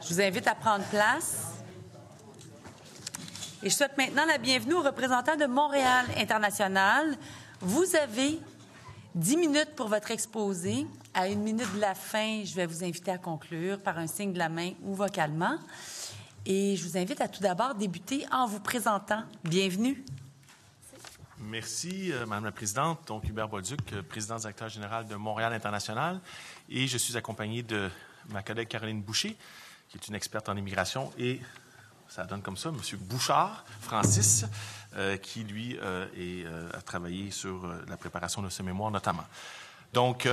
Je vous invite à prendre place. Et je souhaite maintenant la bienvenue aux représentants de Montréal International. Vous avez 10 minutes pour votre exposé. À 1 minute de la fin, je vais vous inviter à conclure par un signe de la main ou vocalement. Et je vous invite à tout d'abord débuter en vous présentant. Bienvenue. Merci, Madame la Présidente. Donc, Hubert Bolduc, président directeur général de Montréal International. Et je suis accompagné de ma collègue Caroline Boucher, qui est une experte en immigration, et ça donne comme ça, M. Bouchard, Francis, qui, lui, a travaillé sur la préparation de ce mémoire, notamment. Donc,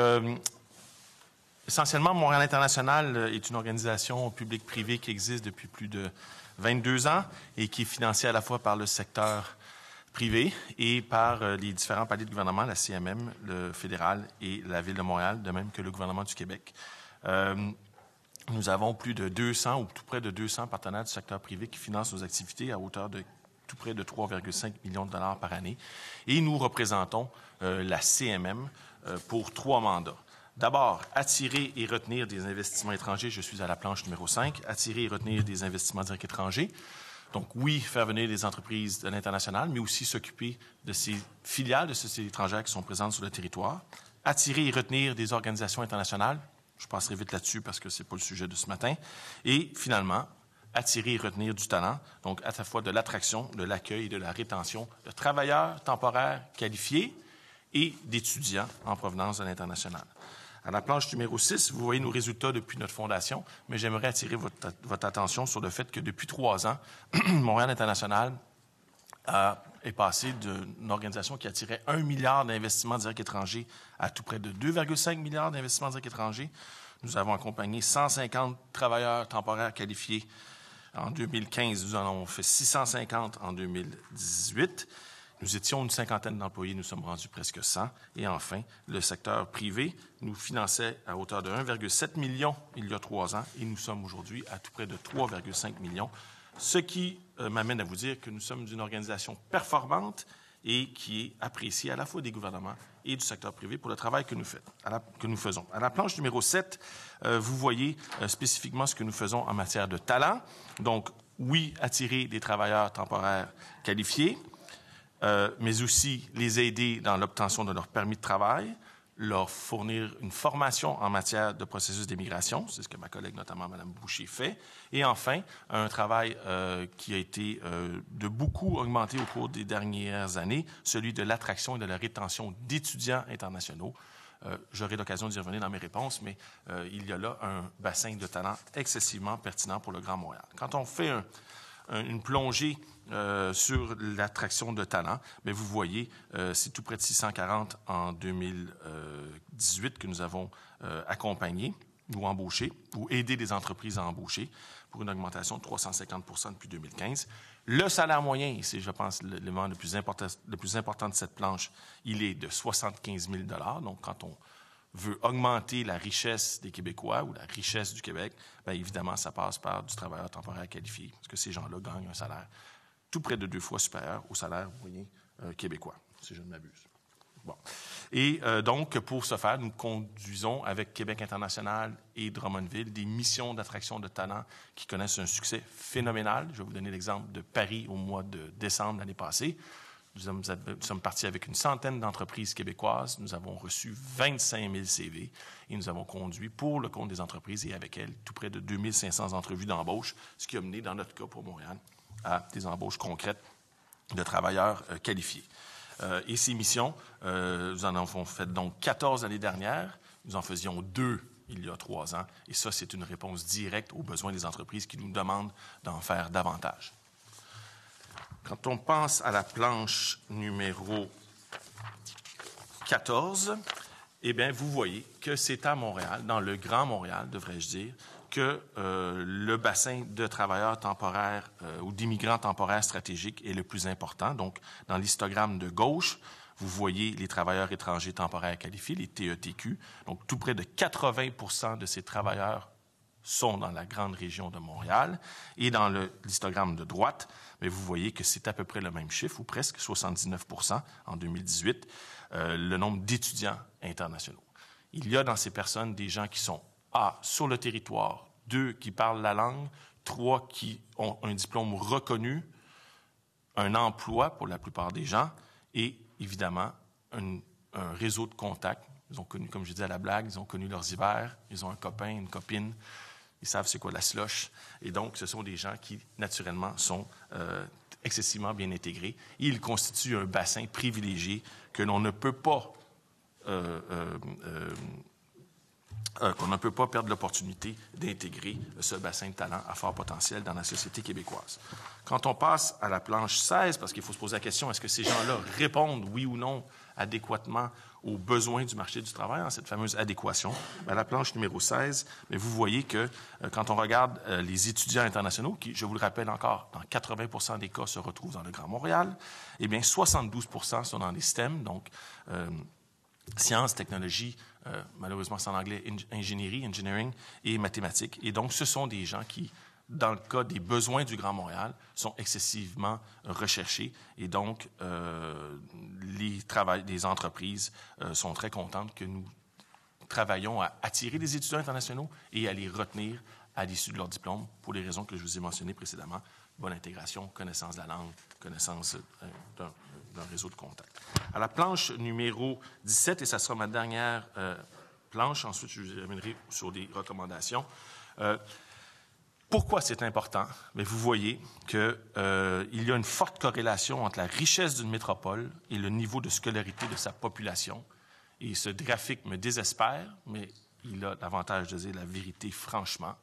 essentiellement, Montréal International est une organisation publique-privée qui existe depuis plus de 22 ans et qui est financée à la fois par le secteur privé et par les différents paliers de gouvernement, la CMM, le fédéral et la Ville de Montréal, de même que le gouvernement du Québec. Nous avons plus de 200 ou tout près de 200 partenaires du secteur privé qui financent nos activités à hauteur de tout près de 3,5 millions de dollars par année. Et nous représentons la CMM pour 3 mandats. D'abord, attirer et retenir des investissements étrangers. Je suis à la planche numéro 5. Attirer et retenir des investissements directs étrangers. Donc, oui, faire venir des entreprises de l'international, mais aussi s'occuper de ces filiales de sociétés étrangères qui sont présentes sur le territoire. Attirer et retenir des organisations internationales. Je passerai vite là-dessus parce que ce n'est pas le sujet de ce matin. Et finalement, attirer et retenir du talent, donc à la fois de l'attraction, de l'accueil et de la rétention de travailleurs temporaires qualifiés et d'étudiants en provenance de l'international. À la planche numéro 6, vous voyez nos résultats depuis notre fondation, mais j'aimerais attirer votre attention sur le fait que depuis 3 ans, Montréal International est passé d'une organisation qui attirait 1 milliard d'investissements directs étrangers à tout près de 2,5 milliards d'investissements directs étrangers. Nous avons accompagné 150 travailleurs temporaires qualifiés en 2015. Nous en avons fait 650 en 2018. Nous étions une 50aine d'employés, nous sommes rendus presque 100. Et enfin, le secteur privé nous finançait à hauteur de 1,7 million il y a 3 ans et nous sommes aujourd'hui à tout près de 3,5 millions. Ce qui m'amène à vous dire que nous sommes une organisation performante et qui est appréciée à la fois des gouvernements et du secteur privé pour le travail que nous faisons. À la planche numéro 7, vous voyez spécifiquement ce que nous faisons en matière de talent. Donc, oui, attirer des travailleurs temporaires qualifiés, mais aussi les aider dans l'obtention de leur permis de travail, leur fournir une formation en matière de processus d'immigration, c'est ce que ma collègue, notamment Mme Boucher, fait, et enfin, un travail qui a été de beaucoup augmenté au cours des dernières années, celui de l'attraction et de la rétention d'étudiants internationaux. J'aurai l'occasion d'y revenir dans mes réponses, mais il y a là un bassin de talent excessivement pertinent pour le Grand Montréal. Quand on fait une plongée sur l'attraction de talent, mais vous voyez, c'est tout près de 640 en 2018 que nous avons accompagné ou embauché ou aidé des entreprises à embaucher pour une augmentation de 350 % depuis 2015. Le salaire moyen, c'est, je pense, l'élément le plus important de cette planche, il est de 75 000 $. Donc, quand on veut augmenter la richesse des Québécois ou la richesse du Québec, bien évidemment, ça passe par du travailleur temporaire qualifié, parce que ces gens-là gagnent un salaire tout près de 2 fois supérieur au salaire moyen québécois, si je ne m'abuse. Bon. Et donc, pour ce faire, nous conduisons avec Québec International et Drummondville des missions d'attraction de talents qui connaissent un succès phénoménal. Je vais vous donner l'exemple de Paris au mois de décembre l'année passée. Nous sommes partis avec une centaine d'entreprises québécoises. Nous avons reçu 25 000 CV et nous avons conduit pour le compte des entreprises et avec elles tout près de 2 500 entrevues d'embauche, ce qui a mené, dans notre cas pour Montréal, à des embauches concrètes de travailleurs qualifiés. Et ces missions, nous en avons fait donc 14 l'année dernière. Nous en faisions 2 il y a 3 ans. Et ça, c'est une réponse directe aux besoins des entreprises qui nous demandent d'en faire davantage. Quand on pense à la planche numéro 14, eh bien, vous voyez que c'est à Montréal, dans le Grand Montréal, devrais-je dire, que le bassin de travailleurs temporaires ou d'immigrants temporaires stratégiques est le plus important. Donc, dans l'histogramme de gauche, vous voyez les travailleurs étrangers temporaires qualifiés, les TETQ. Donc, tout près de 80 % de ces travailleurs sont dans la grande région de Montréal. Et dans l'histogramme de droite, mais vous voyez que c'est à peu près le même chiffre, ou presque 79 % en 2018, le nombre d'étudiants internationaux. Il y a dans ces personnes des gens qui sont sur le territoire 2 qui parlent la langue, 3 qui ont un diplôme reconnu, un emploi pour la plupart des gens et, évidemment, un réseau de contacts. Ils ont connu, comme je disais à la blague, ils ont connu leurs hivers, ils ont un copain, une copine, ils savent c'est quoi la slush. Et donc, ce sont des gens qui, naturellement, sont excessivement bien intégrés. Et ils constituent un bassin privilégié que l'on ne peut pas qu'on ne peut pas perdre l'opportunité d'intégrer ce bassin de talent à fort potentiel dans la société québécoise. Quand on passe à la planche 16, parce qu'il faut se poser la question, est-ce que ces gens-là répondent, oui ou non, adéquatement aux besoins du marché du travail, dans cette fameuse adéquation? Bien, la planche numéro 16, bien, vous voyez que quand on regarde les étudiants internationaux, qui, je vous le rappelle encore, dans 80 des cas se retrouvent dans le Grand Montréal, eh bien, 72 sont dans les STEM, donc sciences, technologies, malheureusement c'est en anglais, ingénierie, engineering et mathématiques. Et donc, ce sont des gens qui, dans le cas des besoins du Grand Montréal, sont excessivement recherchés. Et donc, les entreprises sont très contentes que nous travaillons à attirer des étudiants internationaux et à les retenir à l'issue de leur diplôme pour les raisons que je vous ai mentionnées précédemment. Bonne intégration, connaissance de la langue, connaissance d'un réseau de contacts. À la planche numéro 17, et ça sera ma dernière planche, ensuite je vous amènerai sur des recommandations. Pourquoi c'est important? Bien, vous voyez qu'il y a une forte corrélation entre la richesse d'une métropole et le niveau de scolarité de sa population. Et ce graphique me désespère, mais il a l'avantage de dire la vérité franchement.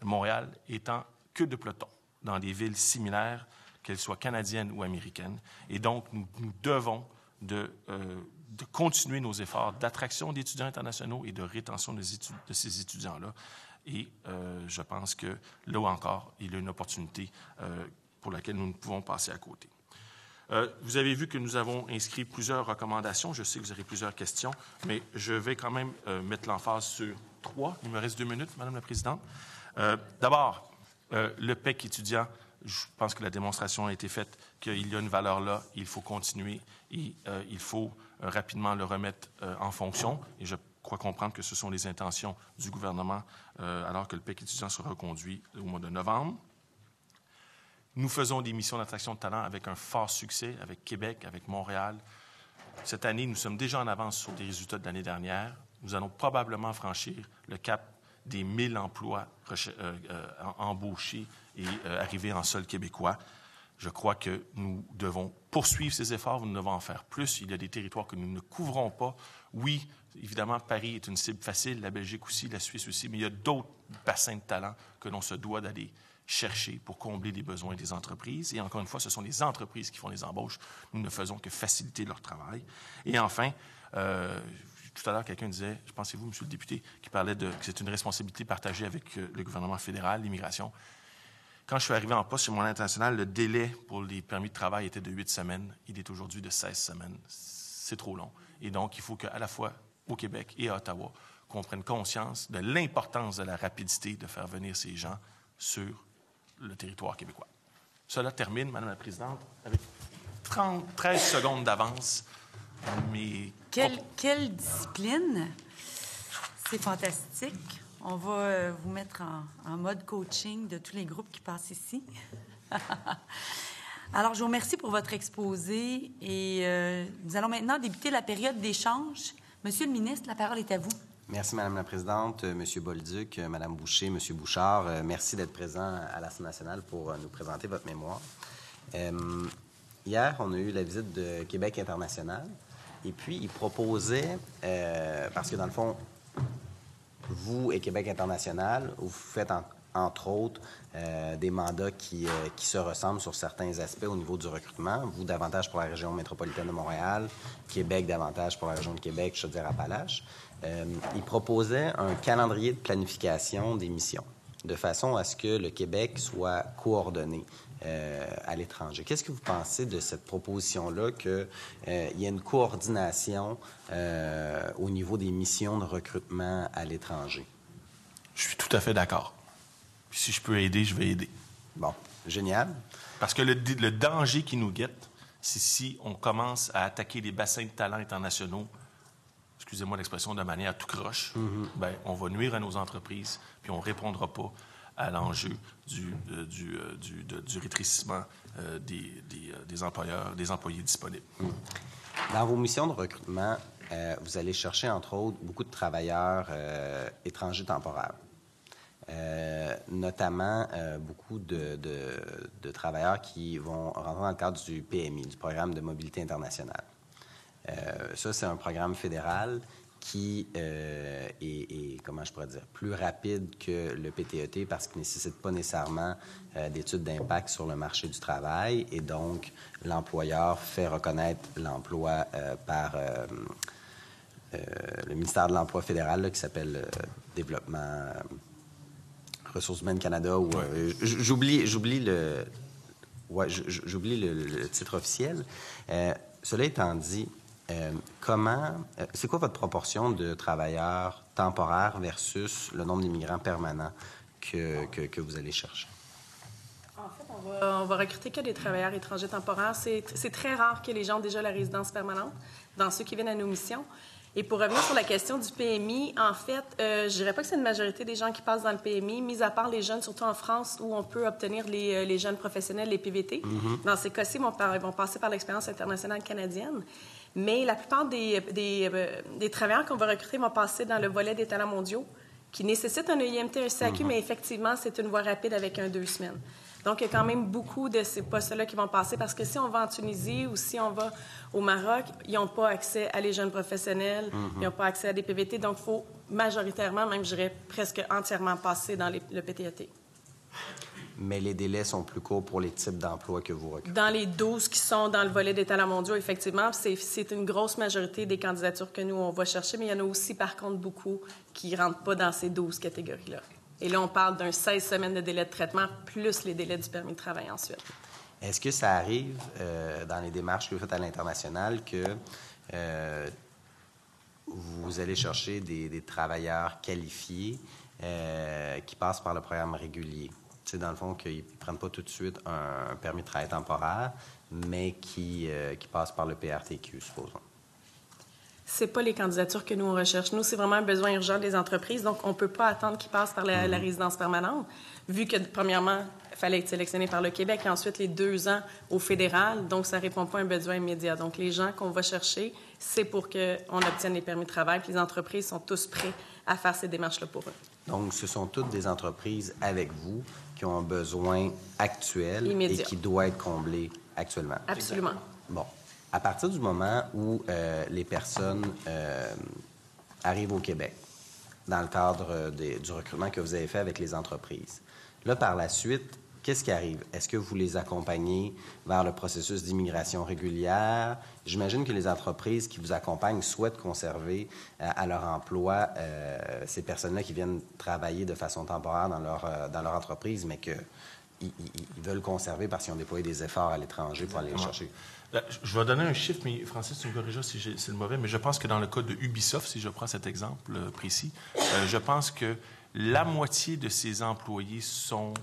Montréal étant queue de peloton dans des villes similaires, qu'elles soient canadiennes ou américaines. Et donc, nous devons de continuer nos efforts d'attraction d'étudiants internationaux et de rétention de ces étudiants-là. Et je pense que, là encore, il y a une opportunité pour laquelle nous ne pouvons passer à côté. Vous avez vu que nous avons inscrit plusieurs recommandations. Je sais que vous aurez plusieurs questions, mais je vais quand même mettre l'emphase sur 3. Il me reste 2 minutes, Madame la Présidente. D'abord, le PEC étudiant, je pense que la démonstration a été faite qu'il y a une valeur là, il faut continuer et il faut rapidement le remettre en fonction. Et je crois comprendre que ce sont les intentions du gouvernement alors que le PEC étudiant sera reconduit au mois de novembre. Nous faisons des missions d'attraction de talent avec un fort succès, avec Québec, avec Montréal. Cette année, nous sommes déjà en avance sur des résultats de l'année dernière. Nous allons probablement franchir le cap des 1000 emplois embauchés et arriver en sol québécois. Je crois que nous devons poursuivre ces efforts, nous devons en faire plus. Il y a des territoires que nous ne couvrons pas. Oui, évidemment, Paris est une cible facile, la Belgique aussi, la Suisse aussi, mais il y a d'autres bassins de talent que l'on se doit d'aller chercher pour combler les besoins des entreprises. Et encore une fois, ce sont les entreprises qui font les embauches. Nous ne faisons que faciliter leur travail. Et enfin, tout à l'heure, quelqu'un disait, je pense que c'est vous, Monsieur le député, qui parlait que c'est une responsabilité partagée avec le gouvernement fédéral, l'immigration. Quand je suis arrivé en poste chez Montréal International, le délai pour les permis de travail était de 8 semaines. Il est aujourd'hui de 16 semaines. C'est trop long. Et donc, il faut qu'à la fois au Québec et à Ottawa, qu'on prenne conscience de l'importance de la rapidité de faire venir ces gens sur le territoire québécois. Cela termine, Madame la Présidente, avec 13 secondes d'avance. Mais... Quelle discipline! C'est fantastique. On va vous mettre en mode coaching de tous les groupes qui passent ici. Alors, je vous remercie pour votre exposé et nous allons maintenant débuter la période d'échange. Monsieur le ministre, la parole est à vous. Merci, Madame la Présidente, Monsieur Bolduc, Madame Boucher, Monsieur Bouchard. Merci d'être présent à l'Assemblée nationale pour nous présenter votre mémoire. Hier, on a eu la visite de Québec International et puis il proposait, parce que dans le fond, vous et Québec International, vous faites entre autres des mandats qui se ressemblent sur certains aspects au niveau du recrutement. Vous, davantage pour la région métropolitaine de Montréal, Québec, davantage pour la région de Québec, Chaudière-Appalaches. Il proposait un calendrier de planification des missions, de façon à ce que le Québec soit coordonné à l'étranger. Qu'est-ce que vous pensez de cette proposition-là, qu'il y ait une coordination au niveau des missions de recrutement à l'étranger? Je suis tout à fait d'accord. Puis si je peux aider, je vais aider. Bon, génial. Parce que le danger qui nous guette, c'est si on commence à attaquer les bassins de talents internationaux, excusez-moi l'expression, de manière tout croche, ben, on va nuire à nos entreprises, puis on ne répondra pas à l'enjeu du rétrécissement des employeurs, des employés disponibles. Dans vos missions de recrutement, vous allez chercher, entre autres, beaucoup de travailleurs étrangers temporaires. Notamment beaucoup de travailleurs qui vont rentrer dans le cadre du PMI, du Programme de mobilité internationale. Ça, c'est un programme fédéral qui est, comment je pourrais dire, plus rapide que le PTET parce qu'il ne nécessite pas nécessairement d'études d'impact sur le marché du travail et donc l'employeur fait reconnaître l'emploi par le ministère de l'Emploi fédéral là, qui s'appelle Développement Ressources humaines Canada ou j'oublie le titre officiel. Cela étant dit, c'est quoi votre proportion de travailleurs temporaires versus le nombre d'immigrants permanents que vous allez chercher? En fait, on va recruter que des travailleurs étrangers temporaires. C'est très rare que les gens ont déjà la résidence permanente dans ceux qui viennent à nos missions. Et pour revenir sur la question du PMI, en fait, je dirais pas que c'est une majorité des gens qui passent dans le PMI, mis à part les jeunes, surtout en France, où on peut obtenir les jeunes professionnels, les PVT. Dans ces cas-ci, ils vont passer par l'expérience internationale canadienne. Mais la plupart des travailleurs qu'on va recruter vont passer dans le volet des talents mondiaux, qui nécessite un EIMT, un CAQ, mais effectivement, c'est une voie rapide avec 2 semaines. Donc, il y a quand même beaucoup de ces postes-là qui vont passer parce que si on va en Tunisie ou si on va au Maroc, ils n'ont pas accès à les jeunes professionnels, ils n'ont pas accès à des PVT. Donc, il faut majoritairement, même je dirais presque entièrement passer dans le PTET. Mais les délais sont plus courts pour les types d'emplois que vous recrutez. Dans les 12 qui sont dans le volet des talents mondiaux, effectivement, c'est une grosse majorité des candidatures que nous, on va chercher, mais il y en a aussi, par contre, beaucoup qui ne rentrent pas dans ces 12 catégories-là. Et là, on parle d'un 16 semaines de délai de traitement, plus les délais du permis de travail ensuite. Est-ce que ça arrive dans les démarches que vous faites à l'international que vous allez chercher des travailleurs qualifiés qui passent par le programme régulier? Tu sais, dans le fond, qu'ils ne prennent pas tout de suite un permis de travail temporaire, mais qui passent par le PRTQ, supposons. C'est pas les candidatures que nous, on recherche. Nous, c'est vraiment un besoin urgent des entreprises. Donc, on ne peut pas attendre qu'ils passent par la résidence permanente, vu que, premièrement, il fallait être sélectionné par le Québec et ensuite les 2 ans au fédéral. Donc, ça ne répond pas à un besoin immédiat. Donc, les gens qu'on va chercher, c'est pour qu'on obtienne les permis de travail. Puis les entreprises sont tous prêts à faire ces démarches-là pour eux. Donc, ce sont toutes des entreprises avec vous qui ont un besoin actuel immédiat. Et qui doit être comblé actuellement. Absolument. Bon. À partir du moment où les personnes arrivent au Québec, dans le cadre du recrutement que vous avez fait avec les entreprises, là, par la suite, qu'est-ce qui arrive? Est-ce que vous les accompagnez vers le processus d'immigration régulière? J'imagine que les entreprises qui vous accompagnent souhaitent conserver à leur emploi ces personnes-là qui viennent travailler de façon temporaire dans leur entreprise, mais qu'ils veulent conserver parce qu'ils ont déployé des efforts à l'étranger pour aller les chercher. Je vais donner un chiffre, mais Francis, tu me corrigeras si c'est le mauvais, mais je pense que dans le cas de Ubisoft, si je prends cet exemple précis, je pense que la moitié de ses employés sont...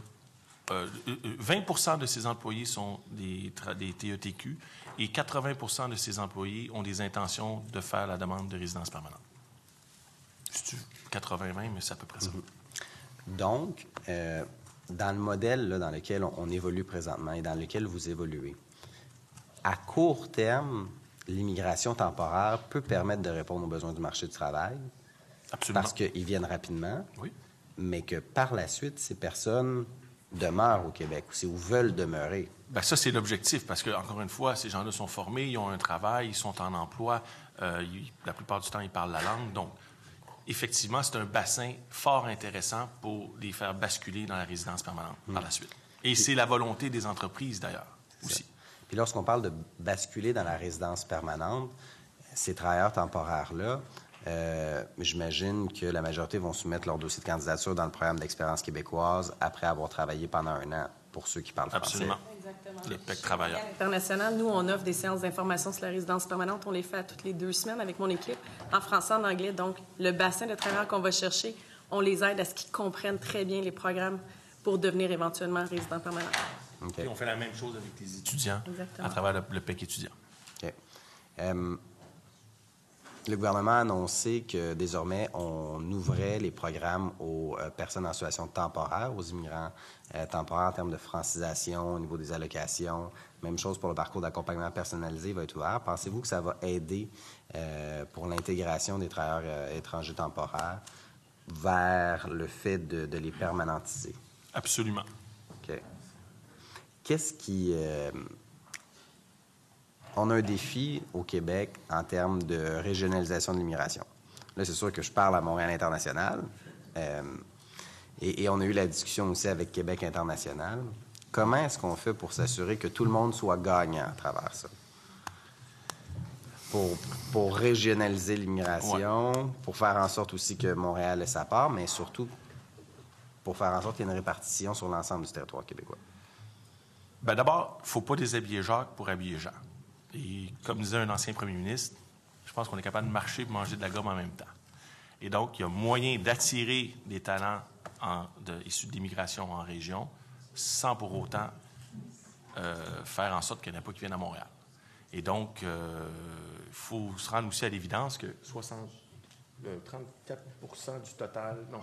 20 de ses employés sont des TETQ et 80 de ses employés ont des intentions de faire la demande de résidence permanente. C'est 80-20, mais c'est à peu près ça. Donc, dans le modèle là, dans lequel on évolue présentement et dans lequel vous évoluez, à court terme, l'immigration temporaire peut permettre de répondre aux besoins du marché du travail. Absolument. Parce qu'ils viennent rapidement, oui. Mais que par la suite, ces personnes demeurent au Québec ou veulent demeurer. Bien, ça, c'est l'objectif, parce que, encore une fois, ces gens-là sont formés, ils ont un travail, ils sont en emploi, la plupart du temps, ils parlent la langue. Donc, effectivement, c'est un bassin fort intéressant pour les faire basculer dans la résidence permanente par la suite. Et c'est la volonté des entreprises, d'ailleurs, aussi. Puis lorsqu'on parle de basculer dans la résidence permanente, ces travailleurs temporaires-là, j'imagine que la majorité vont soumettre leur dossier de candidature dans le programme d'expérience québécoise après avoir travaillé pendant 1 an, pour ceux qui parlent français. Absolument. Exactement. Le PEC travailleur. À l'international, nous, on offre des séances d'information sur la résidence permanente. On les fait à toutes les 2 semaines avec mon équipe, en français, en anglais. Donc, le bassin de travailleurs qu'on va chercher, on les aide à ce qu'ils comprennent très bien les programmes pour devenir éventuellement résident permanent. Okay. Et on fait la même chose avec les étudiants. Exactement. À travers le PEC étudiant. OK. Le gouvernement a annoncé que désormais, on ouvrait les programmes aux personnes en situation temporaire, aux immigrants temporaires en termes de francisation au niveau des allocations. Même chose pour le parcours d'accompagnement personnalisé va être ouvert. Pensez-vous que ça va aider pour l'intégration des travailleurs étrangers temporaires vers le fait de les permanentiser? Absolument. OK. Qu'est-ce qui... On a un défi au Québec en termes de régionalisation de l'immigration. Là, c'est sûr que je parle à Montréal International et on a eu la discussion aussi avec Québec International. Comment est-ce qu'on fait pour s'assurer que tout le monde soit gagnant à travers ça? Pour régionaliser l'immigration, pour faire en sorte aussi que Montréal ait sa part, mais surtout pour faire en sorte qu'il y ait une répartition sur l'ensemble du territoire québécois. Bien, d'abord, il ne faut pas déshabiller Jacques pour habiller Jean. Et comme disait un ancien premier ministre, je pense qu'on est capable de marcher et manger de la gomme en même temps. Et donc, il y a moyen d'attirer des talents issus de l'immigration en région sans pour autant faire en sorte qu'il n'y en ait pas qui viennent à Montréal. Et donc, il faut se rendre aussi à l'évidence que 34 du total, non,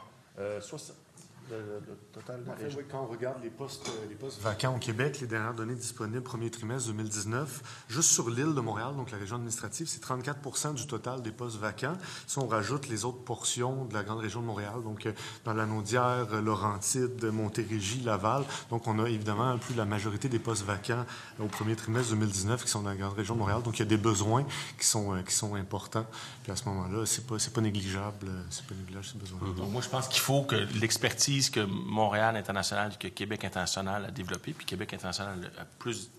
le total de la région. Oui, quand on regarde les postes vacants au Québec, les dernières données disponibles premier trimestre 2019, juste sur l'île de Montréal, donc la région administrative, c'est 34 du total des postes vacants. Si on rajoute les autres portions de la grande région de Montréal, donc dans la Naudière, Laurentides, Montérégie, Laval, donc on a évidemment plus la majorité des postes vacants au premier trimestre 2019 qui sont dans la grande région de Montréal. Donc il y a des besoins qui sont importants. Puis à ce moment-là, c'est pas négligeable, ces besoins-là. Donc moi, je pense qu'il faut que l'expertise que Montréal International, que Québec International a développée, puis Québec International a plus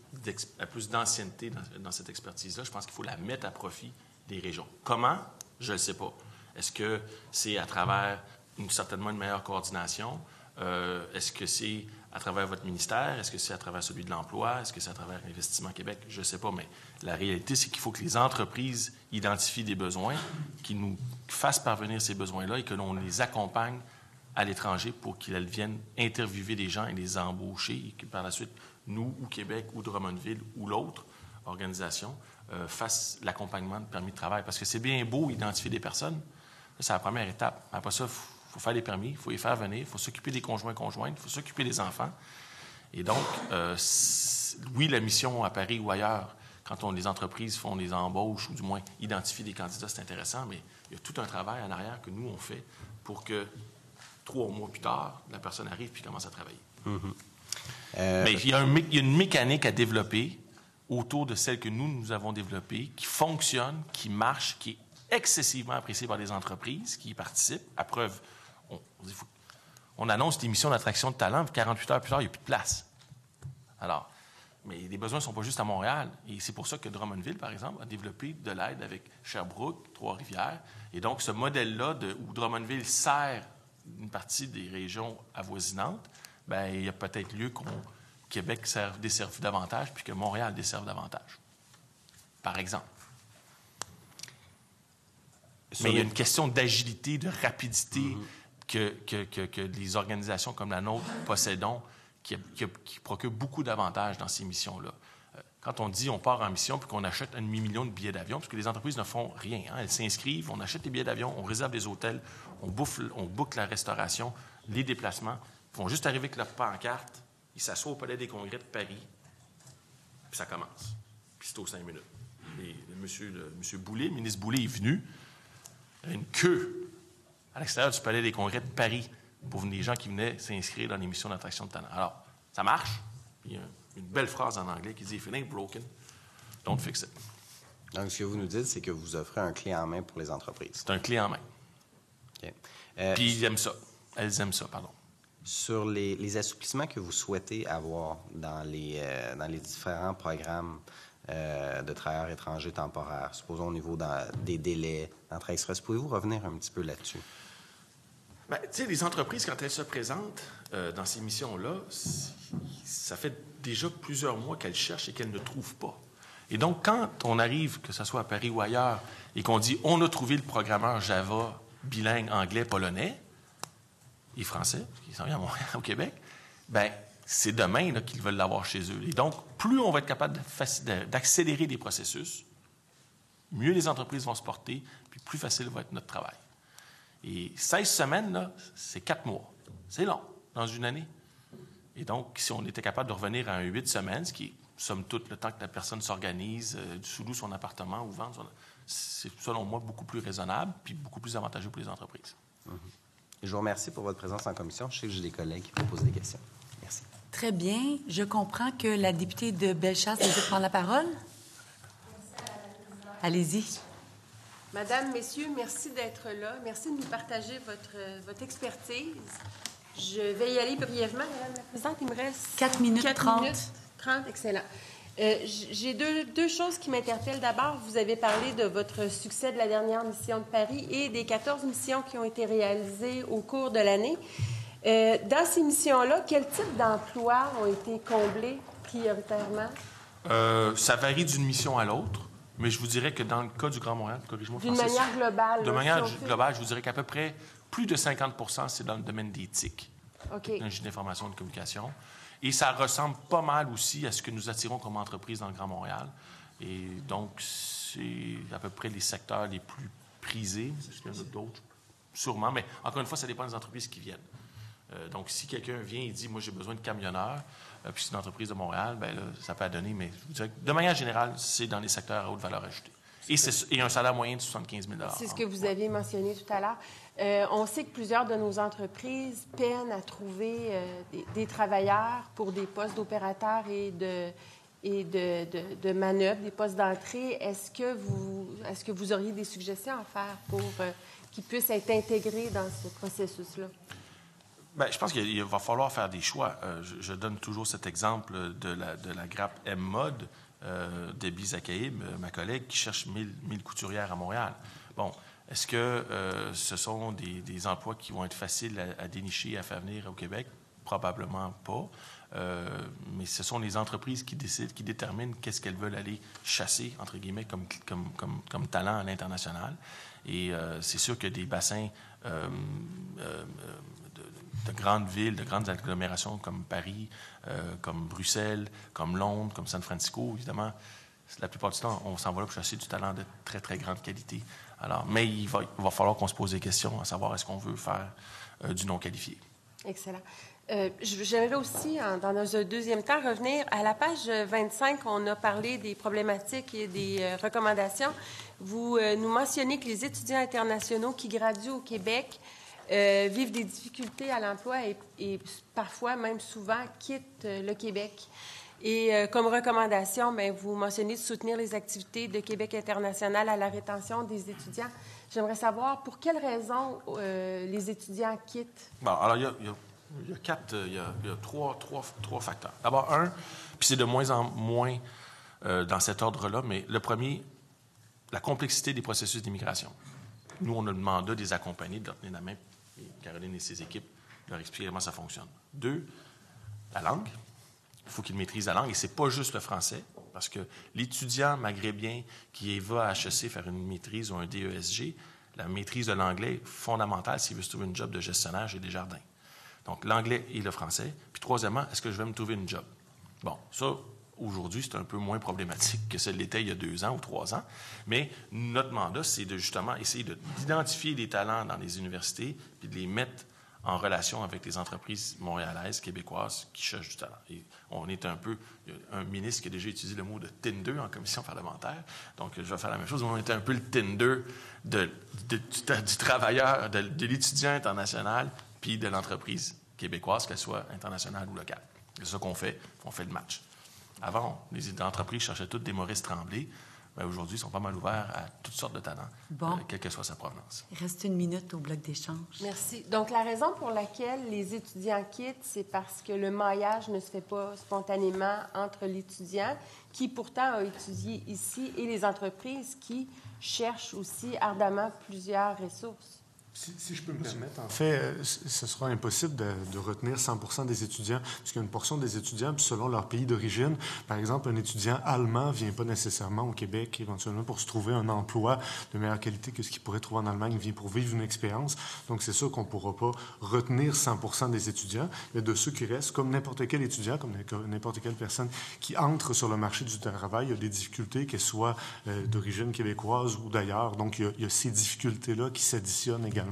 d'ancienneté dans cette expertise-là, je pense qu'il faut la mettre à profit des régions. Comment? Je ne le sais pas. Est-ce que c'est à travers certainement une meilleure coordination? Est-ce que c'est à travers votre ministère? Est-ce que c'est à travers celui de l'emploi? Est-ce que c'est à travers Investissement Québec? Je ne sais pas, mais la réalité, c'est qu'il faut que les entreprises identifient des besoins, qu'ils nous fassent parvenir ces besoins-là et que l'on les accompagne à l'étranger pour qu'ils viennent interviewer des gens et les embaucher et que par la suite, nous, ou Québec, ou Drummondville, ou l'autre organisation, fassent l'accompagnement de permis de travail. Parce que c'est bien beau identifier des personnes. C'est la première étape. Après ça, il faut faire des permis, il faut les faire venir, il faut s'occuper des conjoints-conjointes, il faut s'occuper des enfants. Et donc, oui, la mission à Paris ou ailleurs, quand les entreprises font des embauches ou du moins identifient des candidats, c'est intéressant, mais il y a tout un travail en arrière que nous, on fait pour que 3 mois plus tard, la personne arrive puis commence à travailler. Mais il y a une mécanique à développer autour de celle que nous avons développée, qui fonctionne, qui marche, qui est excessivement appréciée par les entreprises qui y participent. À preuve, on annonce l'émission d'attraction de talent, puis 48 heures plus tard, il n'y a plus de place. Alors, mais les besoins ne sont pas juste à Montréal. Et c'est pour ça que Drummondville, par exemple, a développé de l'aide avec Sherbrooke, Trois-Rivières. Et donc, ce modèle-là où Drummondville sert une partie des régions avoisinantes, bien, il y a peut-être lieu qu'on Québec desserve davantage puis que Montréal desserve davantage. Par exemple. Mais il y a une question d'agilité, de rapidité que les organisations comme la nôtre possédons qui procurent beaucoup d'avantages dans ces missions-là. Quand on dit on part en mission puis qu'on achète 500 000 de billets d'avion, parce que les entreprises ne font rien. Hein? Elles s'inscrivent, on achète des billets d'avion, on réserve des hôtels, on boucle la restauration, les déplacements. Ils vont juste arriver avec leur pancarte, ils s'assoient au Palais des Congrès de Paris, puis ça commence. Puis c'est aux 5 minutes. Et M. Boulay, le ministre Boulay est venu, il y avait une queue à l'extérieur du Palais des Congrès de Paris pour les gens qui venaient s'inscrire dans les missions d'attraction de talent. Alors, ça marche. Il y a une belle phrase en anglais qui dit « If it ain't broken, don't fix it ». Donc, ce que vous nous dites, c'est que vous offrez un clé en main pour les entreprises. C'est un clé en main. OK. Puis ils aiment ça. Elles aiment ça, pardon. Sur les assouplissements que vous souhaitez avoir dans les différents programmes de travailleurs étrangers temporaires, supposons au niveau des délais d'entrée express, pouvez-vous revenir un petit peu là-dessus? Bien, tu sais, les entreprises, quand elles se présentent dans ces missions-là, ça fait déjà plusieurs mois qu'elles cherchent et qu'elles ne trouvent pas. Et donc, quand on arrive, que ce soit à Paris ou ailleurs, et qu'on dit « on a trouvé le programmeur Java bilingue anglais-polonais » et français, qui s'en vient à Montréal, au Québec, bien, c'est demain là, qu'ils veulent l'avoir chez eux. Et donc, plus on va être capable d'accélérer des processus, mieux les entreprises vont se porter, puis plus facile va être notre travail. Et 16 semaines, là, c'est 4 mois. C'est long, dans une année. Et donc, si on était capable de revenir à un 8 semaines, ce qui est, somme toute, le temps que la personne s'organise, sous-loue son appartement ou vendre, c'est, selon moi, beaucoup plus raisonnable puis beaucoup plus avantageux pour les entreprises. Je vous remercie pour votre présence en commission. Je sais que j'ai des collègues qui vont poser des questions. Merci. Très bien. Je comprends que la députée de Bellechasse désire prendre la parole. Allez-y. Madame, Messieurs, merci d'être là. Merci de nous partager votre expertise. Je vais y aller brièvement, Madame la Présidente. Il me reste 4 minutes 30. 4 minutes 30, excellent. J'ai deux choses qui m'interpellent. D'abord, vous avez parlé de votre succès de la dernière mission de Paris et des 14 missions qui ont été réalisées au cours de l'année. Dans ces missions-là, quel type d'emplois ont été comblés prioritairement? Ça varie d'une mission à l'autre, mais je vous dirais que dans le cas du Grand Montréal, corrigez-moi, D'une Francis, manière globale. de manière globale, je vous dirais qu'à peu près plus de 50 % c'est dans le domaine des TIC, technologie d'information et de communication. Et ça ressemble pas mal aussi à ce que nous attirons comme entreprise dans le Grand Montréal. Et donc, c'est à peu près les secteurs les plus prisés. Est-ce qu'il y en a d'autres? Sûrement, mais encore une fois, ça dépend des entreprises qui viennent. Donc, si quelqu'un vient et dit « Moi, j'ai besoin de camionneurs », puis c'est une entreprise de Montréal, bien là, ça peut donner, mais je vous dirais que de manière générale, c'est dans les secteurs à haute valeur ajoutée. Et un salaire moyen de 75 000 $. C'est ce que vous aviez mentionné tout à l'heure. On sait que plusieurs de nos entreprises peinent à trouver des travailleurs pour des postes d'opérateurs et de manœuvre, des postes d'entrée. Est-ce que vous auriez des suggestions à faire pour qu'ils puissent être intégrés dans ce processus-là? Bien, je pense qu'il va falloir faire des choix. Je donne toujours cet exemple de la grappe M-Mode, Debbie Zakaïb, ma collègue, qui cherche 1000 couturières à Montréal. Bon, est-ce que ce sont des emplois qui vont être faciles à dénicher et à faire venir au Québec? Probablement pas. Mais ce sont les entreprises qui décident, qui déterminent qu'est-ce qu'elles veulent aller chasser, entre guillemets, comme talent à l'international. Et c'est sûr que des bassins de grandes villes, de grandes agglomérations comme Paris, comme Bruxelles, comme Londres, comme San Francisco, évidemment, la plupart du temps, on s'en va là pour chasser du talent de très, très grande qualité. Alors, mais il va falloir qu'on se pose des questions à savoir est-ce qu'on veut faire du non qualifié. Excellent. J'aimerais aussi, dans un deuxième temps, revenir à la page 25. On a parlé des problématiques et des recommandations. Vous nous mentionnez que les étudiants internationaux qui graduent au Québec vivent des difficultés à l'emploi et parfois, même souvent, quittent le Québec. Et comme recommandation, bien, vous mentionnez de soutenir les activités de Québec international à la rétention des étudiants. J'aimerais savoir pour quelles raisons les étudiants quittent. Bon, alors, il y a trois facteurs. D'abord, puis c'est de moins en moins dans cet ordre-là, mais le premier, la complexité des processus d'immigration. Nous, on a le mandat de les accompagner, de leur tenir la main, et Caroline et ses équipes leur expliquer comment ça fonctionne. 2, la langue. Il faut qu'ils maîtrisent la langue, et c'est pas juste le français, parce que l'étudiant maghrébien qui va à HEC faire une maîtrise ou un DESG, la maîtrise de l'anglais est fondamentale s'il veut se trouver une job de gestionnaire chez Desjardins. Donc, l'anglais et le français. Puis, troisièmement, est-ce que je vais me trouver une job? Bon, ça, aujourd'hui, c'est un peu moins problématique que ce l'était il y a 2 ans ou 3 ans. Mais notre mandat, c'est de justement essayer d'identifier des talents dans les universités puis de les mettre en relation avec les entreprises montréalaises, québécoises qui cherchent du talent. Et on est un peu... Il y a un ministre qui a déjà utilisé le mot de Tinder en commission parlementaire. Donc, je vais faire la même chose. On est un peu le Tinder du travailleur, de l'étudiant international puis de l'entreprise québécoise, qu'elle soit internationale ou locale. C'est ça qu'on fait le match. Avant, les entreprises cherchaient toutes des Maurice Tremblay. Bien, aujourd'hui, ils sont pas mal ouverts à toutes sortes de talents, quelle que soit sa provenance. Il reste 1 minute au bloc d'échange. Merci. Donc, la raison pour laquelle les étudiants quittent, c'est parce que le maillage ne se fait pas spontanément entre l'étudiant, qui pourtant a étudié ici, et les entreprises qui cherchent aussi ardemment plusieurs ressources. Si je peux me permettre, en fait, ce sera impossible de retenir 100% des étudiants, puisqu'il y a une portion des étudiants, puis selon leur pays d'origine, par exemple, un étudiant allemand ne vient pas nécessairement au Québec, éventuellement, pour se trouver un emploi de meilleure qualité que ce qu'il pourrait trouver en Allemagne, il vient pour vivre une expérience. Donc, c'est sûr qu'on ne pourra pas retenir 100% des étudiants, mais de ceux qui restent, comme n'importe quel étudiant, comme n'importe quelle personne qui entre sur le marché du travail, il y a des difficultés, qu'elles soient d'origine québécoise ou d'ailleurs. Donc, il y a ces difficultés-là qui s'additionnent également.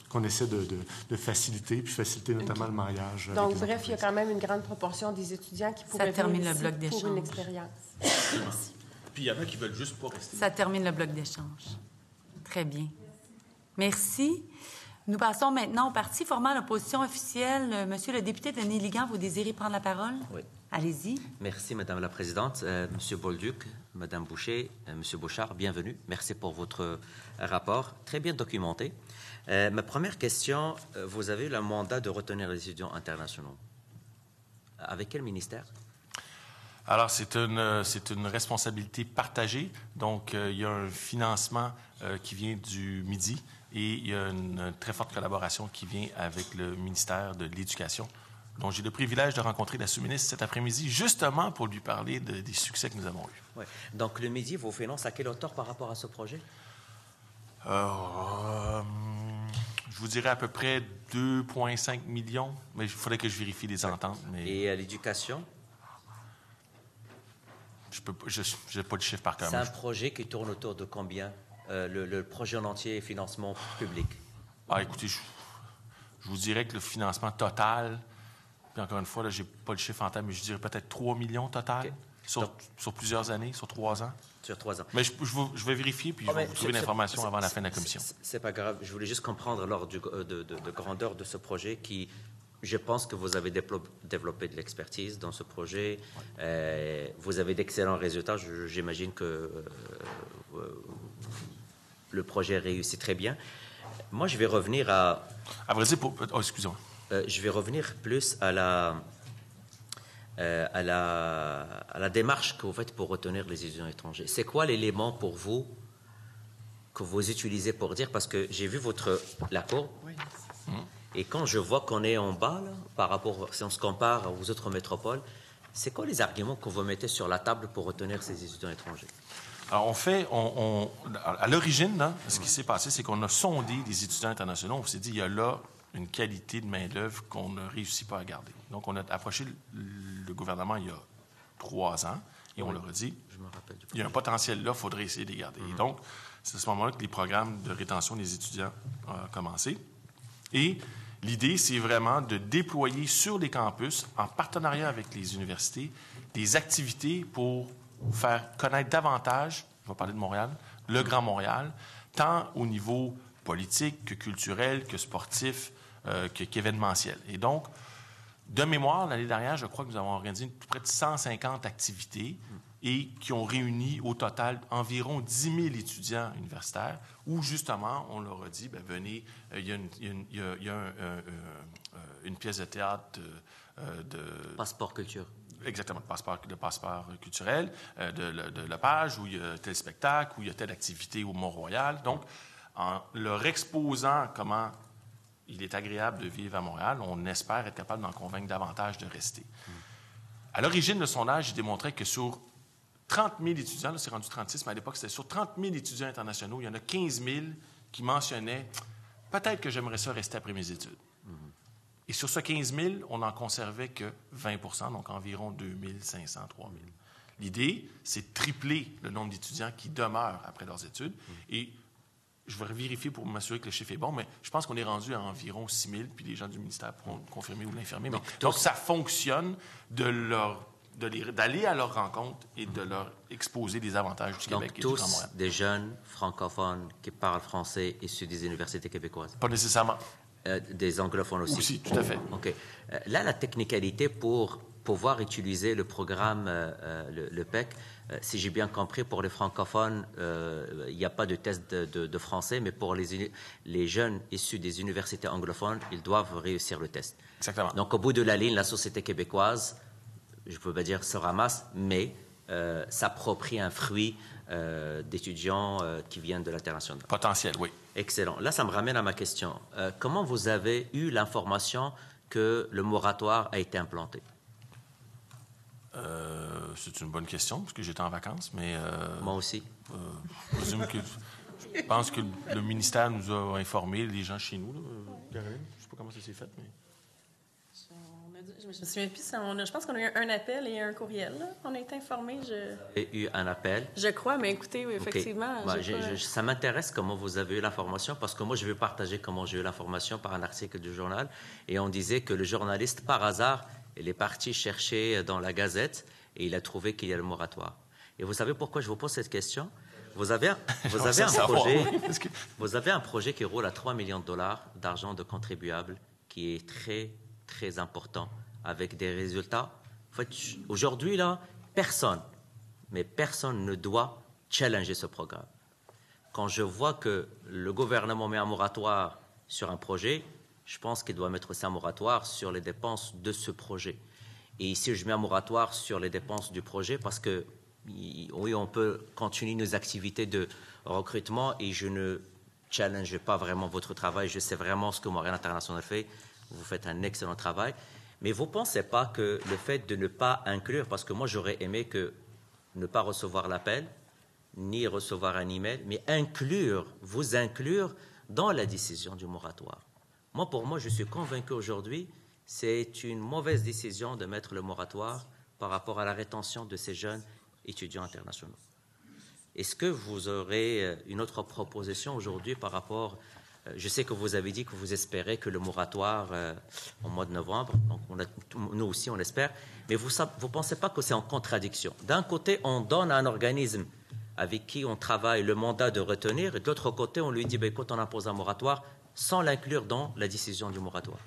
Qu'on essaie de faciliter, puis faciliter notamment le mariage. Donc, bref, il y a quand même une grande proportion des étudiants qui pourraient venir ici pour une expérience. Merci. Puis il y en a qui veulent juste pas rester. Ça termine le bloc d'échange. Très bien. Merci. Nous passons maintenant au parti formant l'opposition officielle. Monsieur le député Denis Ligan, vous désirez prendre la parole? Oui. Allez-y. Merci, Madame la Présidente. Monsieur Bolduc, Madame Boucher, Monsieur Bouchard, bienvenue. Merci pour votre rapport, très bien documenté. Ma première question, vous avez le mandat de retenir les étudiants internationaux. Avec quel ministère? Alors, c'est une responsabilité partagée. Donc, il y a un financement qui vient du Midi et il y a une très forte collaboration qui vient avec le ministère de l'Éducation. Donc, j'ai le privilège de rencontrer la sous-ministre cet après-midi, justement pour lui parler des succès que nous avons eus. Ouais. Donc, le Midi vous finance à quelle hauteur par rapport à ce projet? Je vous dirais à peu près 2,5 millions, mais il faudrait que je vérifie les ententes. Mais... Et à l'éducation? Je n'ai pas de chiffre par cœur. C'est un projet qui tourne autour de combien? Le projet en entier est financement public? Écoutez, je vous dirais que le financement total... Puis encore une fois, je n'ai pas le chiffre en tête, mais je dirais peut-être 3 millions total sur plusieurs années, sur 3 ans. Sur 3 ans. Mais je vais vérifier, puis je vais vous trouver l'information avant la fin de la commission. C'est pas grave. Je voulais juste comprendre l'ordre de grandeur de ce projet qui, je pense que vous avez développé de l'expertise dans ce projet. Vous avez d'excellents résultats. J'imagine que le projet réussit très bien. Moi, je vais revenir à... À vrai dire, excusez-moi. Je vais revenir plus à la démarche que vous faites pour retenir les étudiants étrangers. C'est quoi l'élément pour vous que vous utilisez pour dire, parce que j'ai vu la courbe, et quand je vois qu'on est en bas, là, par rapport, si on se compare aux autres métropoles, c'est quoi les arguments que vous mettez sur la table pour retenir ces étudiants étrangers? Alors, à l'origine, là, ce qui s'est passé, c'est qu'on a sondé les étudiants internationaux. On s'est dit, il y a là une qualité de main-d'œuvre qu'on ne réussit pas à garder. Donc, on a approché le gouvernement il y a 3 ans et on leur a dit, il y a un potentiel là, il faudrait essayer de les garder. Et donc, c'est à ce moment-là que les programmes de rétention des étudiants ont commencé. Et l'idée, c'est vraiment de déployer sur les campus, en partenariat avec les universités, des activités pour faire connaître davantage, je vais parler de Montréal, le Grand Montréal, tant au niveau politique que culturel, que sportif, qu'événementiel. Et donc, de mémoire, l'année dernière, je crois que nous avons organisé près de 150 activités et qui ont réuni au total environ 10 000 étudiants universitaires où, justement, on leur a dit, venez, il y a une pièce de théâtre de... Passeport culture. Exactement, de passeport culturel, de Lepage, où il y a tel spectacle, où il y a telle activité au Mont-Royal. Donc, en leur exposant comment il est agréable de vivre à Montréal, on espère être capable d'en convaincre davantage de rester. À l'origine, le sondage démontrait que sur 30 000 étudiants, là, c'est rendu 36, mais à l'époque, c'était sur 30 000 étudiants internationaux, il y en a 15 000 qui mentionnaient « peut-être que j'aimerais ça rester après mes études ». Et sur ce 15 000, on n'en conservait que 20 %, donc environ 2 500, 3 000. L'idée, c'est de tripler le nombre d'étudiants qui demeurent après leurs études. Et je vais vérifier pour m'assurer que le chiffre est bon, mais je pense qu'on est rendu à environ 6 000, puis les gens du ministère pourront confirmer ou l'infirmer. Donc, ça fonctionne d'aller à leur rencontre et de leur exposer les avantages du Québec et du Grand Montréal. Donc, tous des jeunes francophones qui parlent français issus des universités québécoises? Pas nécessairement. Des anglophones aussi? Aussi, tout à fait. OK. Là, la technicalité pour pouvoir utiliser le programme, le PEC, si j'ai bien compris, pour les francophones, il n'y a pas de test de français, mais pour les jeunes issus des universités anglophones, ils doivent réussir le test. Exactement. Donc, au bout de la ligne, la société québécoise, je ne peux pas dire se ramasse, mais s'approprient un fruit d'étudiants qui viennent de l'international. Potentiel, oui. Excellent. Là, ça me ramène à ma question. Comment vous avez eu l'information que le moratoire a été implanté? C'est une bonne question, parce que j'étais en vacances, mais... Moi aussi. Je pense que le ministère nous a informés, les gens chez nous, là, Caroline. Je ne sais pas comment ça s'est fait, mais... Je me souviens plus. Je pense qu'on a eu un appel et un courriel. Là. On a été informés. Vous avez eu un appel? Je crois, mais écoutez, oui, effectivement. Okay. Ça m'intéresse comment vous avez eu l'information, parce que moi, je vais partager comment j'ai eu l'information par un article du journal. Et on disait que le journaliste, par hasard, il est parti chercher dans la Gazette et il a trouvé qu'il y a le moratoire. Et vous savez pourquoi je vous pose cette question? Vous avez un projet qui roule à 3 millions de dollars d'argent de contribuables qui est très, très important, avec des résultats. En fait, aujourd'hui, là, personne ne doit challenger ce programme. Quand je vois que le gouvernement met un moratoire sur un projet, je pense qu'il doit mettre aussi un moratoire sur les dépenses de ce projet. Et ici, je mets un moratoire sur les dépenses du projet parce que, oui, on peut continuer nos activités de recrutement et je ne challenge pas vraiment votre travail. Je sais vraiment ce que Montréal International fait. Vous faites un excellent travail. Mais vous ne pensez pas que le fait de ne pas inclure, parce que moi, j'aurais aimé que ne pas recevoir l'appel, ni recevoir un email, mais vous inclure dans la décision du moratoire. Pour moi, je suis convaincu aujourd'hui, c'est une mauvaise décision de mettre le moratoire par rapport à la rétention de ces jeunes étudiants internationaux. Est-ce que vous aurez une autre proposition aujourd'hui par rapport... Je sais que vous avez dit que vous espérez que le moratoire au mois de novembre, donc nous aussi on espère, mais vous ne pensez pas que c'est en contradiction? D'un côté, on donne à un organisme avec qui on travaille le mandat de retenir, et de l'autre côté, on lui dit, écoute, on impose un moratoire sans l'inclure dans la décision du moratoire.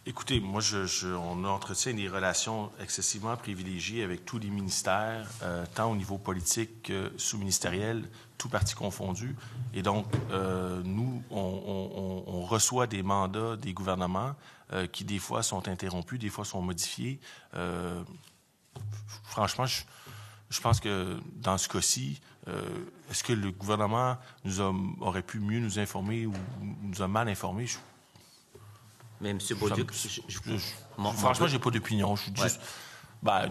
Écoutez, moi, on entretient des relations excessivement privilégiées avec tous les ministères, tant au niveau politique que sous-ministériel, tout parti confondu. Et donc, nous, on reçoit des mandats des gouvernements qui, des fois, sont interrompus, des fois, sont modifiés. Franchement, je pense que dans ce cas-ci, est-ce que le gouvernement aurait pu mieux nous informer ou nous a mal informés? Mais M. Bolduc, franchement, je n'ai pas d'opinion.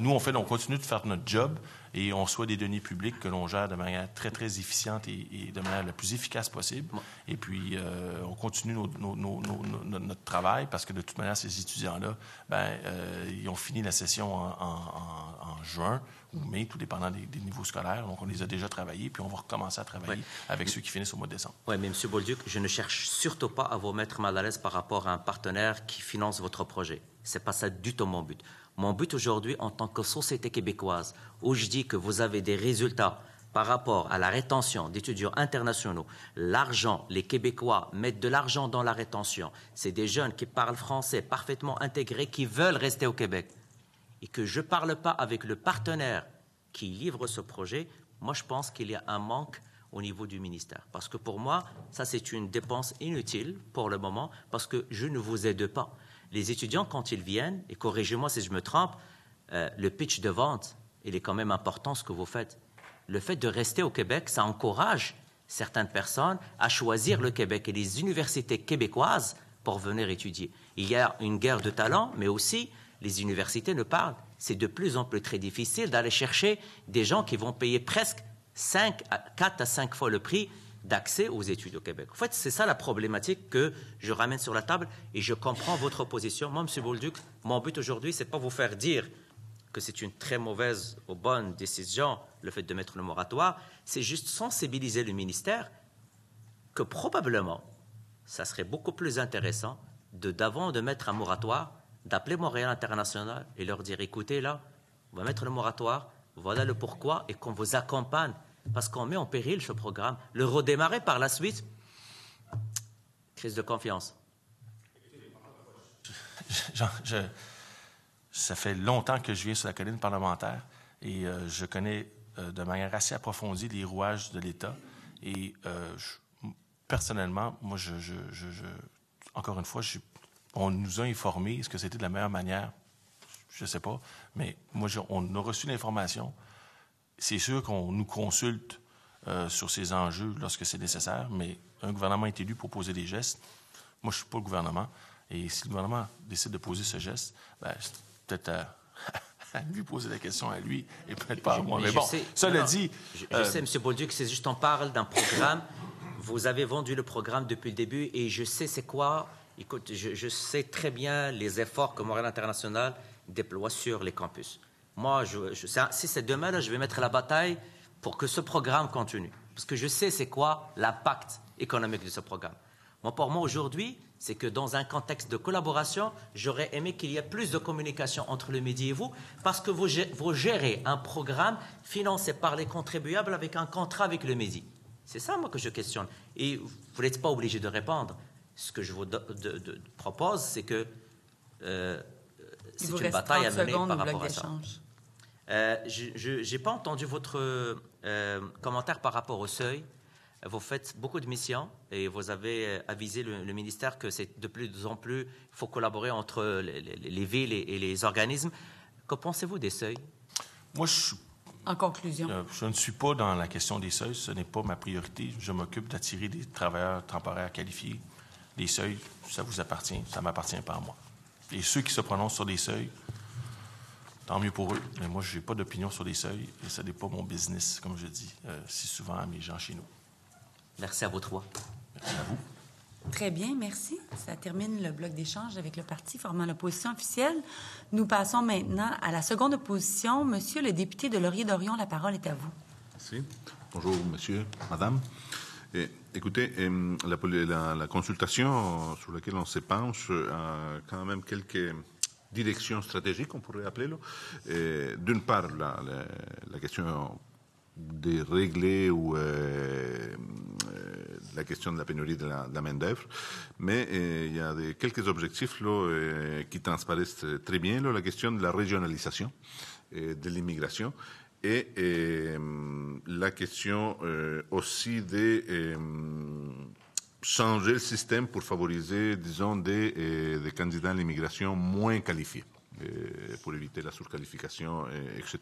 Nous, on continue de faire notre job et on reçoit des deniers publics que l'on gère de manière très, très efficiente et de manière la plus efficace possible. Et puis, on continue notre travail parce que, de toute manière, ces étudiants-là, ils ont fini la session en juin ou mai, tout dépendant des niveaux scolaires. Donc, on les a déjà travaillés, puis on va recommencer à travailler avec ceux qui finissent au mois de décembre. Oui, mais M. Bolduc, je ne cherche surtout pas à vous mettre mal à l'aise par rapport à un partenaire qui finance votre projet. Ce n'est pas ça du tout mon but. Mon but aujourd'hui, en tant que société québécoise, où je dis que vous avez des résultats par rapport à la rétention d'étudiants internationaux, l'argent, les Québécois mettent de l'argent dans la rétention. C'est des jeunes qui parlent français parfaitement intégrés, qui veulent rester au Québec. Et que je ne parle pas avec le partenaire qui livre ce projet, moi, je pense qu'il y a un manque au niveau du ministère. Parce que pour moi, ça, c'est une dépense inutile pour le moment, parce que je ne vous aide pas. Les étudiants, quand ils viennent, et corrigez-moi si je me trompe, le pitch de vente, il est quand même important ce que vous faites. Le fait de rester au Québec, ça encourage certaines personnes à choisir le Québec et les universités québécoises pour venir étudier. Il y a une guerre de talents, mais aussi les universités ne parlent. C'est de plus en plus très difficile d'aller chercher des gens qui vont payer presque 4 à 5 fois le prix d'accès aux études au Québec. En fait, c'est ça la problématique que je ramène sur la table et je comprends votre position. Moi, M. Bolduc, mon but aujourd'hui, c'est pas vous faire dire que c'est une très mauvaise ou bonne décision, le fait de mettre le moratoire, c'est juste sensibiliser le ministère que probablement, ça serait beaucoup plus intéressant d'avant de mettre un moratoire, d'appeler Montréal International et leur dire, écoutez, là, on va mettre le moratoire, voilà le pourquoi, et qu'on vous accompagne, parce qu'on met en péril ce programme. Le redémarrer par la suite, crise de confiance. Ça fait longtemps que je viens sur la colline parlementaire et je connais de manière assez approfondie les rouages de l'État. Et personnellement, moi, encore une fois, on nous a informés. Est-ce que c'était de la meilleure manière? je ne sais pas. Mais moi, on a reçu l'information. C'est sûr qu'on nous consulte sur ces enjeux lorsque c'est nécessaire, mais un gouvernement est élu pour poser des gestes. Moi, je ne suis pas le gouvernement. Et si le gouvernement décide de poser ce geste, ben, c'est peut-être à lui poser la question à lui et peut-être pas à moi. Mais bon, cela dit... Je sais, M. Bolduc, c'est juste on parle d'un programme. Vous avez vendu le programme depuis le début et je sais c'est quoi. Écoute, je sais très bien les efforts que Montréal International déploie sur les campus. Moi, si c'est demain, là, je vais mettre la bataille pour que ce programme continue. Parce que je sais c'est quoi l'impact économique de ce programme. Pour moi, aujourd'hui, c'est que dans un contexte de collaboration, j'aurais aimé qu'il y ait plus de communication entre le Midi et vous, parce que vous gérez un programme financé par les contribuables avec un contrat avec le Midi. C'est ça, moi, que je questionne. Et vous n'êtes pas obligé de répondre. Ce que je vous propose, c'est que c'est une bataille à mener par rapport à ça. Je n'ai pas entendu votre commentaire par rapport au seuil. Vous faites beaucoup de missions et vous avez avisé le ministère que c'est de plus en plus, il faut collaborer entre les villes et les organismes. Que pensez-vous des seuils? Moi, en conclusion. Je ne suis pas dans la question des seuils. Ce n'est pas ma priorité. Je m'occupe d'attirer des travailleurs temporaires qualifiés. Les seuils, ça vous appartient. Ça ne m'appartient pas à moi. Et ceux qui se prononcent sur des seuils, tant mieux pour eux. Mais moi, je n'ai pas d'opinion sur les seuils et ce n'est pas mon business, comme je dis si souvent à mes gens chez nous. Merci à vous trois. Merci à vous. Très bien, merci. Ça termine le bloc d'échange avec le parti formant l'opposition officielle. Nous passons maintenant à la seconde opposition. Monsieur le député de Laurier-Dorion, la parole est à vous. Merci. Bonjour, monsieur, madame. Écoutez, la consultation sur laquelle on se penche a quand même quelques directions stratégiques, on pourrait appeler. D'une part, la question de régler ou la question de la pénurie de la main-d'œuvre, mais il y a quelques objectifs qui transparaissent très bien, la question de la régionalisation de l'immigration et la question aussi de changer le système pour favoriser, disons, des candidats à l'immigration moins qualifiés, pour éviter la surqualification, etc.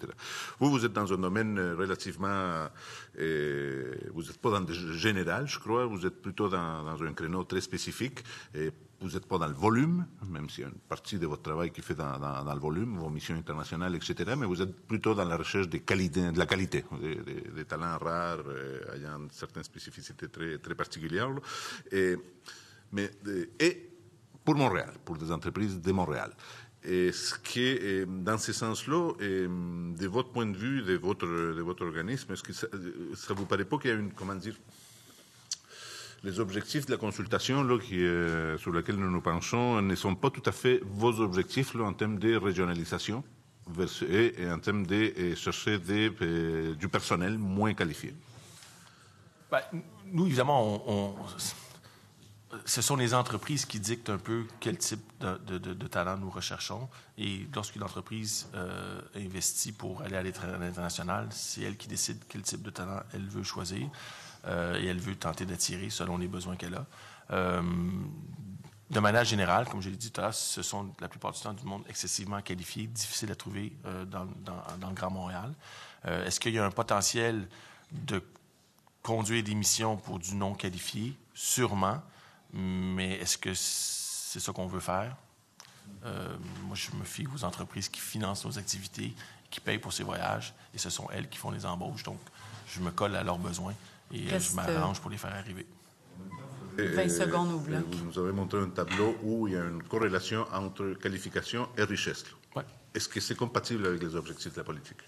Vous êtes dans un domaine relativement... vous n'êtes pas dans le général, je crois, vous êtes plutôt dans un créneau très spécifique. Vous n'êtes pas dans le volume, même s'il y a une partie de votre travail qui fait dans le volume, vos missions internationales, etc., mais vous êtes plutôt dans la recherche de la qualité, des talents rares, ayant certaines spécificités très, très particulières. Et pour Montréal, pour des entreprises de Montréal. Est-ce que, dans ce sens-là, de votre point de vue, de votre organisme, est-ce que ça vous paraît pas qu'il y a les objectifs de la consultation sur lesquels nous nous penchons ne sont pas tout à fait vos objectifs en termes de régionalisation et en termes de chercher du personnel moins qualifié? Ben, nous, évidemment, ce sont les entreprises qui dictent un peu quel type de talent nous recherchons. Et lorsqu'une entreprise investit pour aller à l'international, c'est elle qui décide quel type de talent elle veut choisir et elle veut tenter d'attirer selon les besoins qu'elle a. De manière générale, comme je l'ai dit tout à l'heure, ce sont la plupart du temps du monde excessivement qualifié, difficile à trouver dans le Grand Montréal. Est-ce qu'il y a un potentiel de conduire des missions pour du non qualifié? Sûrement. Mais est-ce que c'est ça qu'on veut faire? Moi, je me fie aux entreprises qui financent nos activités, qui payent pour ces voyages, et ce sont elles qui font les embauches. Donc, je me colle à leurs besoins et je m'arrange pour les faire arriver. 20 secondes au bloc. Vous nous avez montré un tableau où il y a une corrélation entre qualification et richesse. Ouais. Est-ce que c'est compatible avec les objectifs de la politique?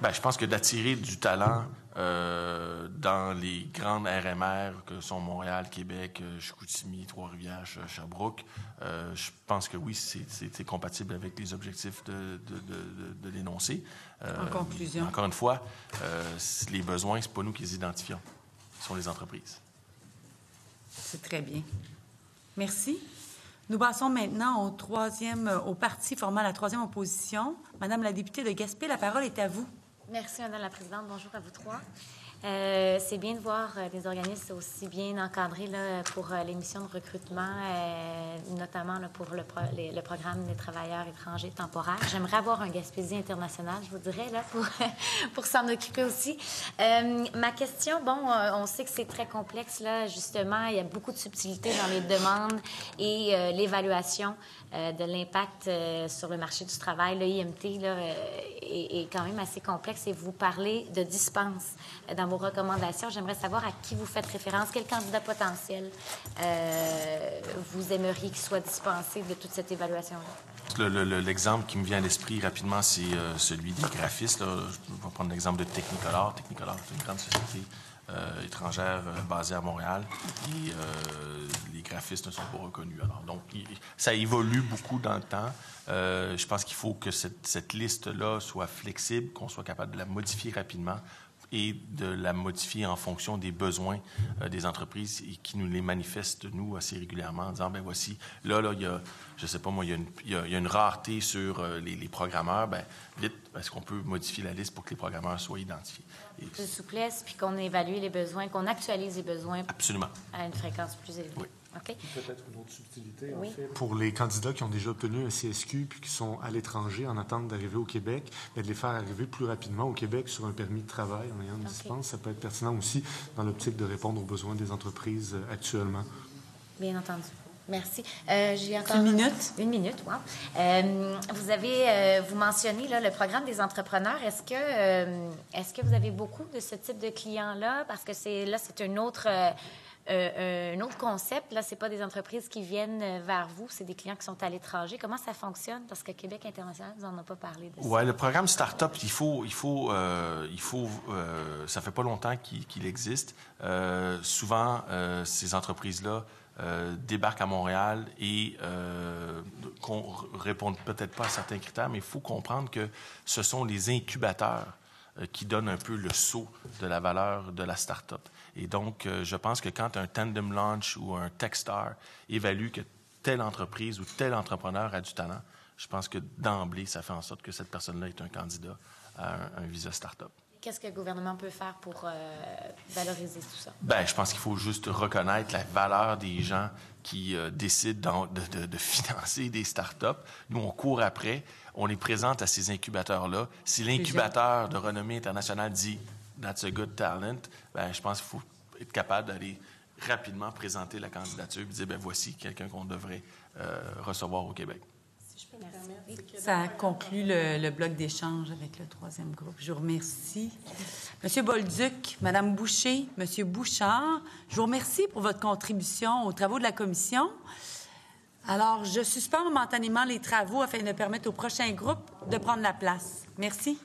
Ben, je pense que d'attirer du talent dans les grandes RMR que sont Montréal, Québec, Chicoutimi, Trois-Rivières, Sherbrooke, je pense que oui, c'est compatible avec les objectifs de l'énoncé. En conclusion. Encore une fois, les besoins, ce n'est pas nous qui les identifions, ce sont les entreprises. C'est très bien. Merci. Nous passons maintenant au parti formant la troisième opposition. Madame la députée de Gaspé, la parole est à vous. Merci, Madame la Présidente. Bonjour à vous trois. C'est bien de voir des organismes aussi bien encadrés là, pour les missions de recrutement, notamment là, pour le programme des travailleurs étrangers temporaires. J'aimerais avoir un Gaspésie international, je vous dirais, là, pour s'en occuper aussi. Ma question, on sait que c'est très complexe, là, justement. Il y a beaucoup de subtilités dans les demandes et l'évaluation de l'impact sur le marché du travail. Le IMT là, est quand même assez complexe et vous parlez de dispense dans vos recommandations. J'aimerais savoir à qui vous faites référence, quel candidat potentiel vous aimeriez qu'il soit dispensé de toute cette évaluation-là. L'exemple qui me vient à l'esprit rapidement, c'est celui des graphistes. Là. Je vais prendre l'exemple de Technicolor. Technicolor, c'est une grande société étrangère basée à Montréal et les graphistes ne sont pas reconnus. Alors, donc, ça évolue beaucoup dans le temps. Je pense qu'il faut que cette liste-là soit flexible, qu'on soit capable de la modifier rapidement et de la modifier en fonction des besoins des entreprises et qui nous les manifestent, nous, assez régulièrement en disant, ben voici, là, il y a, je sais pas moi, il y a une rareté sur les programmeurs, ben vite, est-ce qu'on peut modifier la liste pour que les programmeurs soient identifiés? De souplesse, puis qu'on évalue les besoins, qu'on actualise les besoins. Absolument. À une fréquence plus élevée. Oui. Okay. Peut-être une autre subtilité, oui. en fait. Pour les candidats qui ont déjà obtenu un CSQ puis qui sont à l'étranger en attente d'arriver au Québec, de les faire arriver plus rapidement au Québec sur un permis de travail en ayant une dispense, ça peut être pertinent aussi dans l'optique de répondre aux besoins des entreprises actuellement. Bien entendu. Merci. J'ai encore une minute. Une minute, wow. Vous mentionnez là, le programme des entrepreneurs. Est-ce que vous avez beaucoup de ce type de clients-là? Parce que c'est un autre concept. Là, c'est pas des entreprises qui viennent vers vous, c'est des clients qui sont à l'étranger. Comment ça fonctionne? Parce que Québec International, vous n'en avez pas parlé de ça. Oui, le programme Startup, ça fait pas longtemps qu'il existe. Souvent, ces entreprises-là débarquent à Montréal et qu'on répondent peut-être pas à certains critères, mais il faut comprendre que ce sont les incubateurs qui donnent un peu le saut de la valeur de la start-up. Et donc, je pense que quand un Tandem Launch ou un Techstar évalue que telle entreprise ou tel entrepreneur a du talent, je pense que d'emblée, ça fait en sorte que cette personne-là est un candidat à un visa start-up. Qu'est-ce que le gouvernement peut faire pour valoriser tout ça? Bien, je pense qu'il faut juste reconnaître la valeur des gens qui décident de financer des start-up. Nous, on court après, on les présente à ces incubateurs-là. Si l'incubateur de renommée internationale dit « That's a good talent », bien, je pense qu'il faut être capable d'aller rapidement présenter la candidature et dire « Bien, voici quelqu'un qu'on devrait recevoir au Québec ». Ça conclut le bloc d'échange avec le troisième groupe. Je vous remercie. Monsieur Bolduc, Madame Boucher, Monsieur Bouchard, je vous remercie pour votre contribution aux travaux de la commission. Alors, je suspends momentanément les travaux afin de permettre au prochain groupe de prendre la place. Merci.